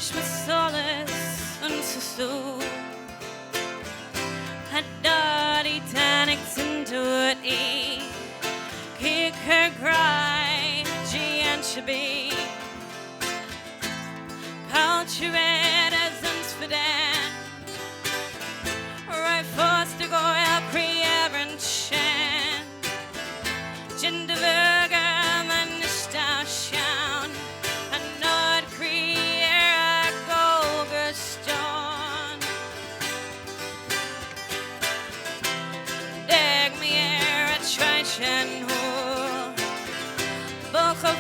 Fisch med solace und so. Had dirty tanics into it, kick her Graih, G and Shabby. Culture Vannin for Dan. Right forced to go out Prier and Shan. Jinder Vagher, man, Nishta Shan. And Nord Krier, Golger Stone. Dag me air at Trichen Hole. Book of